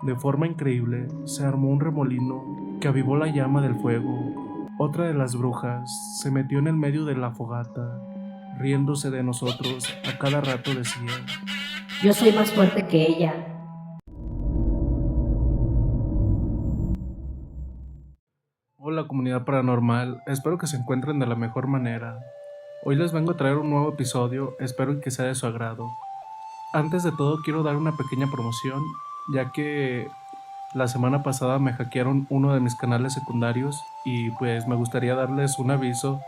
De forma increíble, se armó un remolino que avivó la llama del fuego. Otra de las brujas se metió en el medio de la fogata, riéndose de nosotros. A cada rato decía: Yo soy más fuerte que ella. hola comunidad paranormal, espero que se encuentren de la mejor manera. Hoy les vengo a traer un nuevo episodio, espero que sea de su agrado. Antes de todo quiero dar una pequeña promoción, ya que la semana pasada me hackearon uno de mis canales secundarios y pues me gustaría darles un aviso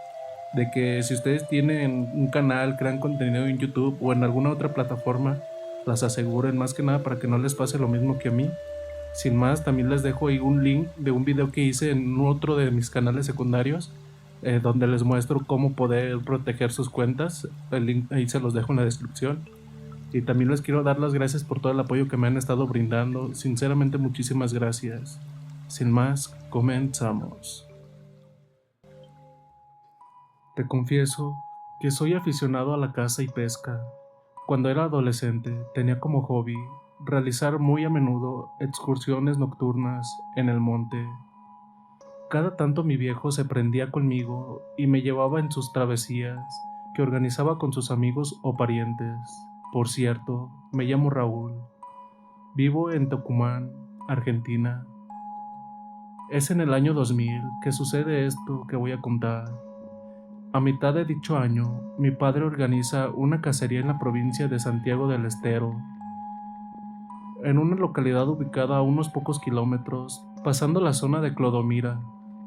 de que si ustedes tienen un canal, crean contenido en YouTube o en alguna otra plataforma, las aseguren más que nada para que no les pase lo mismo que a mí. Sin más, también les dejo ahí un link de un video que hice en otro de mis canales secundarios, donde les muestro cómo poder proteger sus cuentas. El link ahí se los dejo en la descripción. Y también les quiero dar las gracias por todo el apoyo que me han estado brindando. Sinceramente, muchísimas gracias. Sin más, comenzamos. Te confieso que soy aficionado a la caza y pesca. Cuando era adolescente, tenía como hobby realizar muy a menudo excursiones nocturnas en el monte. Cada tanto mi viejo se prendía conmigo y me llevaba en sus travesías que organizaba con sus amigos o parientes. Por cierto, me llamo Raúl. Vivo en Tucumán, Argentina. Es en el año 2000 que sucede esto que voy a contar. A mitad de dicho año, mi padre organiza una cacería en la provincia de Santiago del Estero, en una localidad ubicada a unos pocos kilómetros, pasando la zona de Clodomira,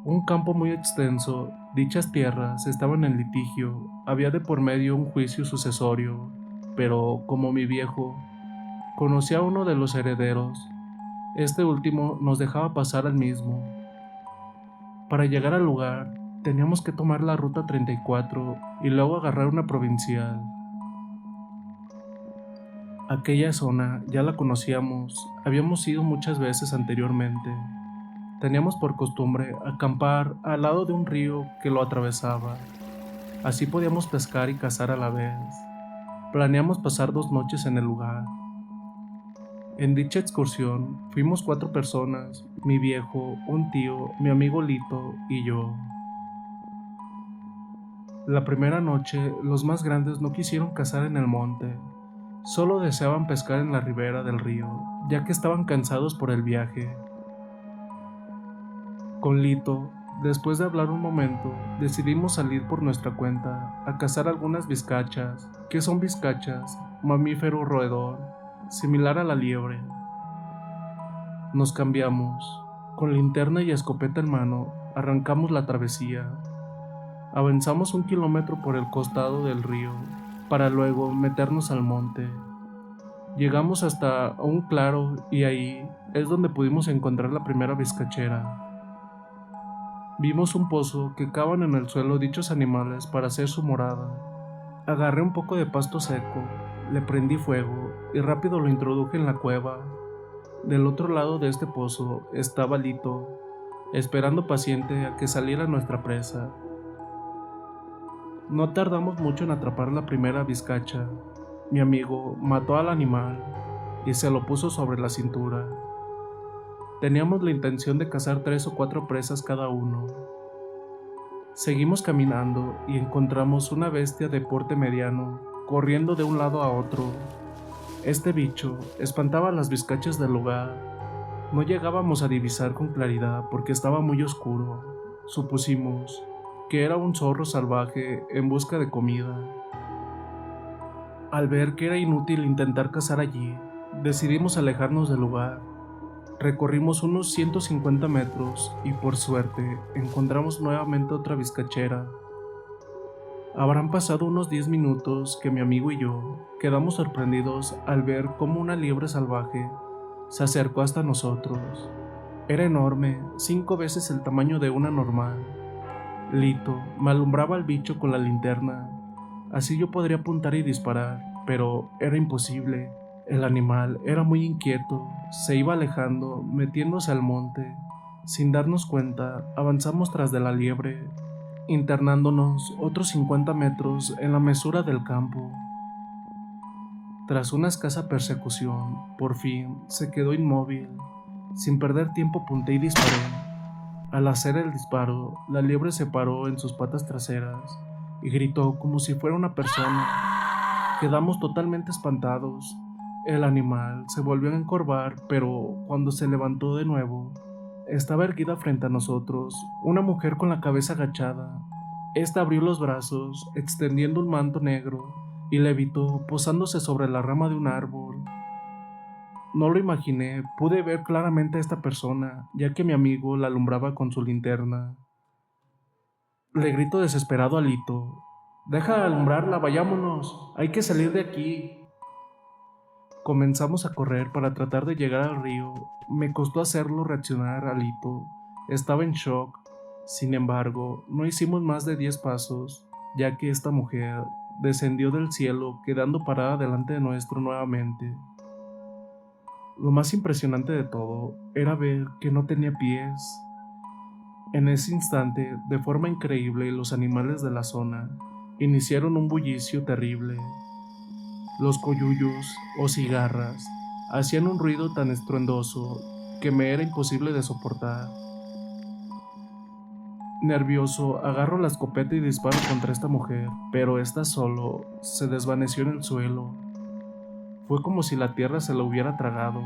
un campo muy extenso. Dichas tierras estaban en litigio, había de por medio un juicio sucesorio, pero como mi viejo conocía a uno de los herederos, este último nos dejaba pasar al mismo. Para llegar al lugar, teníamos que tomar la ruta 34 y luego agarrar una provincial. Aquella zona ya la conocíamos, habíamos ido muchas veces anteriormente. Teníamos por costumbre acampar al lado de un río que lo atravesaba. Así podíamos pescar y cazar a la vez. Planeamos pasar 2 noches en el lugar. En dicha excursión fuimos 4 personas: mi viejo, un tío, mi amigo Lito y yo. La primera noche, los más grandes no quisieron cazar en el monte, solo deseaban pescar en la ribera del río, ya que estaban cansados por el viaje. Con Lito, después de hablar un momento, decidimos salir por nuestra cuenta a cazar algunas vizcachas. ¿Qué son vizcachas? Mamífero roedor, similar a la liebre. Nos cambiamos. Con linterna y escopeta en mano, arrancamos la travesía. Avanzamos 1 kilómetro por el costado del río, para luego meternos al monte. Llegamos hasta un claro y ahí es donde pudimos encontrar la primera vizcachera. Vimos un pozo que cavan en el suelo dichos animales para hacer su morada. Agarré un poco de pasto seco, le prendí fuego y rápido lo introduje en la cueva. Del otro lado de este pozo estaba Lito, esperando paciente a que saliera nuestra presa. No tardamos mucho en atrapar la primera vizcacha. Mi amigo mató al animal y se lo puso sobre la cintura. Teníamos la intención de cazar 3 o 4 presas cada uno. Seguimos caminando y encontramos una bestia de porte mediano, corriendo de un lado a otro. Este bicho espantaba a las vizcachas del lugar. No llegábamos a divisar con claridad porque estaba muy oscuro. Supusimos que era un zorro salvaje en busca de comida. Al ver que era inútil intentar cazar allí, decidimos alejarnos del lugar. Recorrimos unos 150 metros y por suerte encontramos nuevamente otra vizcachera. Habrán pasado unos 10 minutos que mi amigo y yo quedamos sorprendidos al ver cómo una liebre salvaje se acercó hasta nosotros. Era enorme, 5 veces el tamaño de una normal. Lito me alumbraba al bicho con la linterna, así yo podría apuntar y disparar, pero era imposible. El animal era muy inquieto, se iba alejando, metiéndose al monte. Sin darnos cuenta, avanzamos tras de la liebre, internándonos otros 50 metros en la mesura del campo. Tras una escasa persecución, por fin se quedó inmóvil. Sin perder tiempo apunté y disparé. Al hacer el disparo, la liebre se paró en sus patas traseras y gritó como si fuera una persona. Quedamos totalmente espantados. El animal se volvió a encorvar, pero cuando se levantó de nuevo, estaba erguida frente a nosotros, una mujer con la cabeza agachada. Esta abrió los brazos, extendiendo un manto negro, y levitó, posándose sobre la rama de un árbol. No lo imaginé, pude ver claramente a esta persona, ya que mi amigo la alumbraba con su linterna. Le grito desesperado a Lito: «Deja de alumbrarla, vayámonos, hay que salir de aquí». Comenzamos a correr para tratar de llegar al río. Me costó hacerlo reaccionar a Lito. Estaba en shock. Sin embargo, no hicimos más de 10 pasos, ya que esta mujer descendió del cielo, quedando parada delante de nuestro nuevamente. Lo más impresionante de todo era ver que no tenía pies. En ese instante, de forma increíble, los animales de la zona iniciaron un bullicio terrible. Los coyullos o cigarras hacían un ruido tan estruendoso que me era imposible de soportar. Nervioso, agarro la escopeta y disparo contra esta mujer, pero esta solo se desvaneció en el suelo. Fue como si la tierra se la hubiera tragado.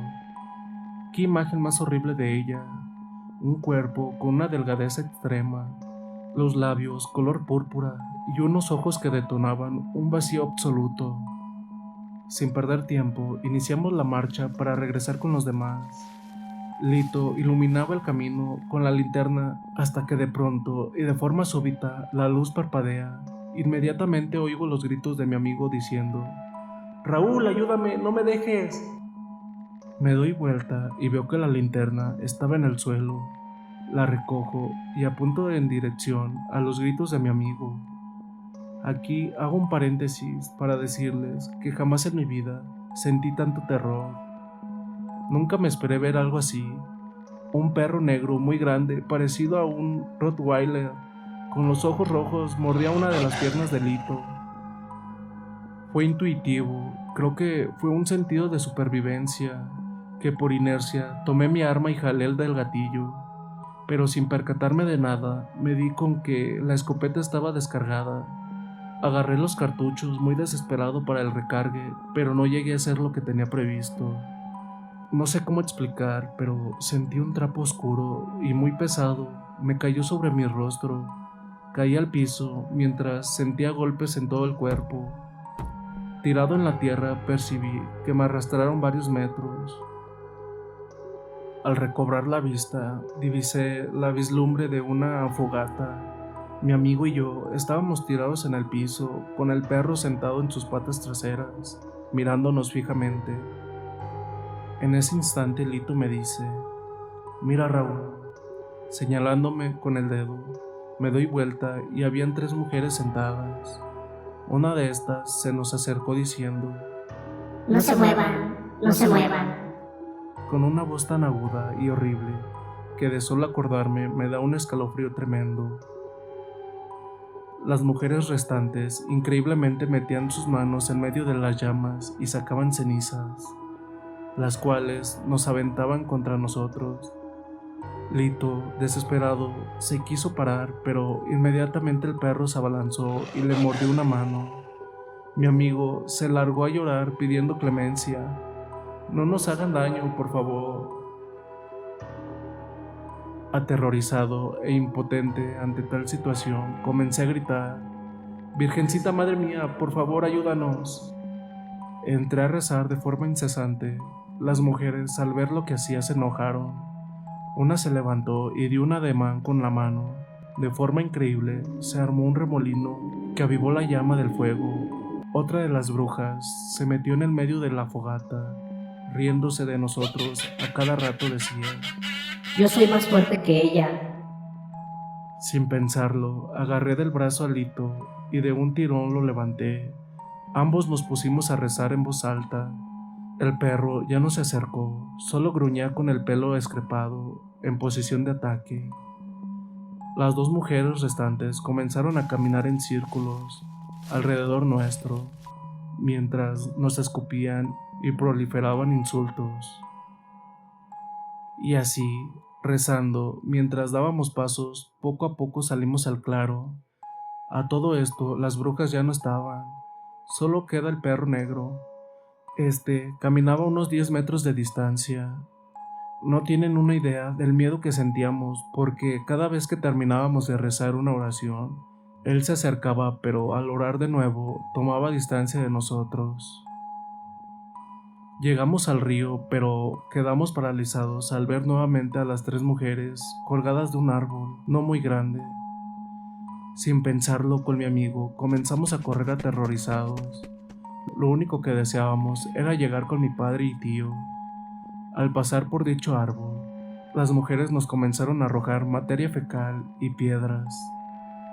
Qué imagen más horrible de ella. Un cuerpo con una delgadez extrema, los labios color púrpura y unos ojos que detonaban un vacío absoluto. Sin perder tiempo, iniciamos la marcha para regresar con los demás. Lito iluminaba el camino con la linterna hasta que de pronto y de forma súbita la luz parpadea. Inmediatamente oigo los gritos de mi amigo diciendo: «Raúl, ayúdame, no me dejes». Me doy vuelta y veo que la linterna estaba en el suelo. La recojo y apunto en dirección a los gritos de mi amigo. Aquí hago un paréntesis para decirles que jamás en mi vida sentí tanto terror. Nunca me esperé ver algo así. Un perro negro muy grande, parecido a un Rottweiler, con los ojos rojos, mordía una de las piernas de Lito. Fue intuitivo, creo que fue un sentido de supervivencia, que por inercia tomé mi arma y jalé el del gatillo, pero sin percatarme de nada, me di con que la escopeta estaba descargada. Agarré los cartuchos muy desesperado para el recargue, pero no llegué a hacer lo que tenía previsto. No sé cómo explicar, pero sentí un trapo oscuro y muy pesado. Me cayó sobre mi rostro. Caí al piso mientras sentía golpes en todo el cuerpo. Tirado en la tierra, percibí que me arrastraron varios metros. Al recobrar la vista, divisé la vislumbre de una fogata. Mi amigo y yo estábamos tirados en el piso, con el perro sentado en sus patas traseras, mirándonos fijamente. En ese instante Lito me dice: «Mira, Raúl», señalándome con el dedo. Me doy vuelta y habían 3 mujeres sentadas. Una de estas se nos acercó diciendo: No se muevan, no se muevan. con una voz tan aguda y horrible que de solo acordarme me da un escalofrío tremendo. Las mujeres restantes increíblemente metían sus manos en medio de las llamas y sacaban cenizas, las cuales nos aventaban contra nosotros. Lito, desesperado, se quiso parar, pero inmediatamente el perro se abalanzó y le mordió una mano. Mi amigo se largó a llorar pidiendo clemencia. «No nos hagan daño, por favor». Aterrorizado e impotente ante tal situación, comencé a gritar: «Virgencita Madre mía, por favor, ayúdanos». Entré a rezar de forma incesante. Las mujeres, al ver lo que hacía, se enojaron. Una se levantó y dio un ademán con la mano. De forma increíble, se armó un remolino que avivó la llama del fuego. Otra de las brujas se metió en el medio de la fogata, riéndose de nosotros. A cada rato decía: Yo soy más fuerte que ella. Sin pensarlo, agarré del brazo a Lito y de un tirón lo levanté. Ambos nos pusimos a rezar en voz alta. El perro ya no se acercó, solo gruñía con el pelo escrepado, en posición de ataque. Las 2 mujeres restantes comenzaron a caminar en círculos alrededor nuestro, mientras nos escupían y proliferaban insultos. Y así, rezando, mientras dábamos pasos, poco a poco salimos al claro. A todo esto, las brujas ya no estaban. Solo queda el perro negro. Caminaba a unos 10 metros de distancia. No tienen una idea del miedo que sentíamos, porque cada vez que terminábamos de rezar una oración, él se acercaba, pero al orar de nuevo, tomaba distancia de nosotros. Llegamos al río, pero quedamos paralizados al ver nuevamente a las 3 mujeres colgadas de un árbol no muy grande. Sin pensarlo, con mi amigo, comenzamos a correr aterrorizados. Lo único que deseábamos era llegar con mi padre y tío. Al pasar por dicho árbol, las mujeres nos comenzaron a arrojar materia fecal y piedras.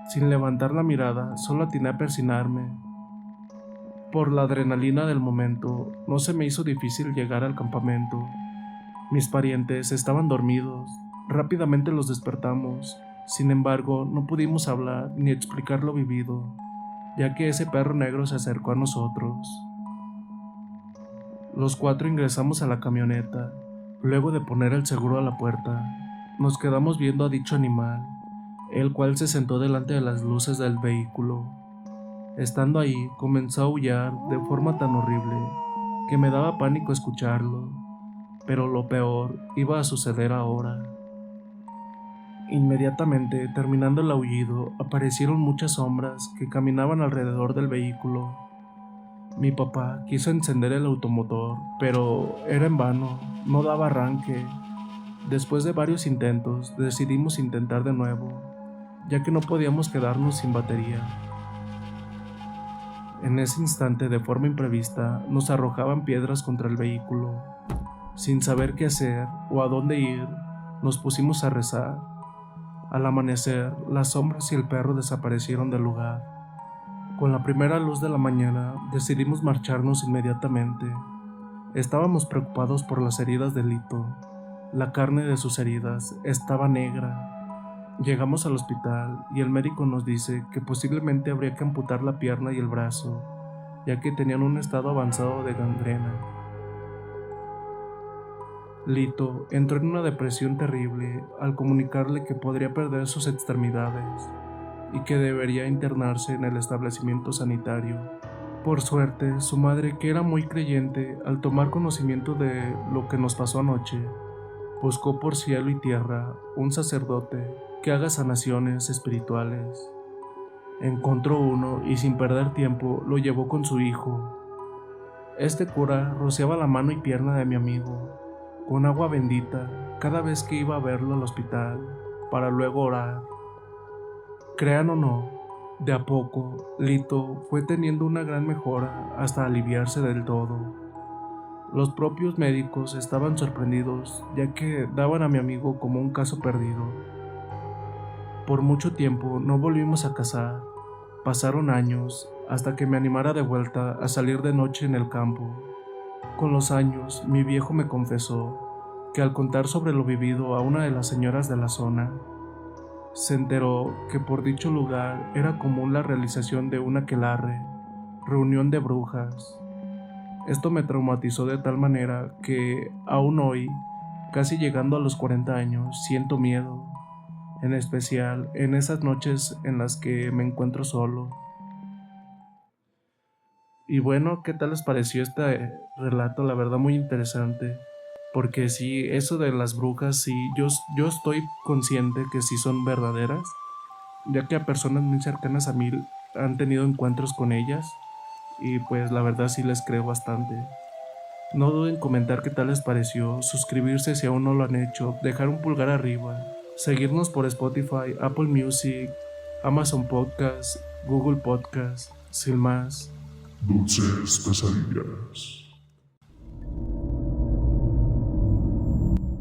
Sin levantar la mirada, solo atiné a persignarme. Por la adrenalina del momento, no se me hizo difícil llegar al campamento. Mis parientes estaban dormidos. Rápidamente los despertamos. Sin embargo, no pudimos hablar ni explicar lo vivido, ya que ese perro negro se acercó a nosotros. Los 4 ingresamos a la camioneta. Luego de poner el seguro a la puerta, nos quedamos viendo a dicho animal, el cual se sentó delante de las luces del vehículo. Estando ahí, comenzó a aullar de forma tan horrible que me daba pánico escucharlo, pero lo peor iba a suceder ahora. Inmediatamente, terminando el aullido, aparecieron muchas sombras que caminaban alrededor del vehículo. Mi papá quiso encender el automotor, pero era en vano, no daba arranque. Después de varios intentos, decidimos intentar de nuevo, ya que no podíamos quedarnos sin batería. En ese instante, de forma imprevista, nos arrojaban piedras contra el vehículo. Sin saber qué hacer o a dónde ir, nos pusimos a rezar. Al amanecer, las sombras y el perro desaparecieron del lugar. Con la primera luz de la mañana, decidimos marcharnos inmediatamente. Estábamos preocupados por las heridas de Lito. La carne de sus heridas estaba negra. Llegamos al hospital y el médico nos dice que posiblemente habría que amputar la pierna y el brazo, ya que tenían un estado avanzado de gangrena. Lito entró en una depresión terrible al comunicarle que podría perder sus extremidades y que debería internarse en el establecimiento sanitario. Por suerte, su madre, que era muy creyente, al tomar conocimiento de lo que nos pasó anoche, buscó por cielo y tierra un sacerdote que haga sanaciones espirituales. Encontró uno y sin perder tiempo lo llevó con su hijo. Este cura rociaba la mano y pierna de mi amigo con agua bendita cada vez que iba a verlo al hospital, para luego orar. Crean o no, de a poco, Lito fue teniendo una gran mejora hasta aliviarse del todo. Los propios médicos estaban sorprendidos, ya que daban a mi amigo como un caso perdido. Por mucho tiempo no volvimos a cazar. Pasaron años hasta que me animara de vuelta a salir de noche en el campo. Con los años, mi viejo me confesó que al contar sobre lo vivido a una de las señoras de la zona, se enteró que por dicho lugar era común la realización de un aquelarre, reunión de brujas. Esto me traumatizó de tal manera que, aún hoy, casi llegando a los 40 años, siento miedo, en especial en esas noches en las que me encuentro solo. Y bueno, ¿qué tal les pareció este relato? La verdad, muy interesante. Porque sí, eso de las brujas, sí, yo estoy consciente que sí son verdaderas, ya que a personas muy cercanas a mí han tenido encuentros con ellas, y pues la verdad sí les creo bastante. No duden en comentar qué tal les pareció, suscribirse si aún no lo han hecho, dejar un pulgar arriba, seguirnos por Spotify, Apple Music, Amazon Podcast, Google Podcast, sin más. Dulces pesadillas.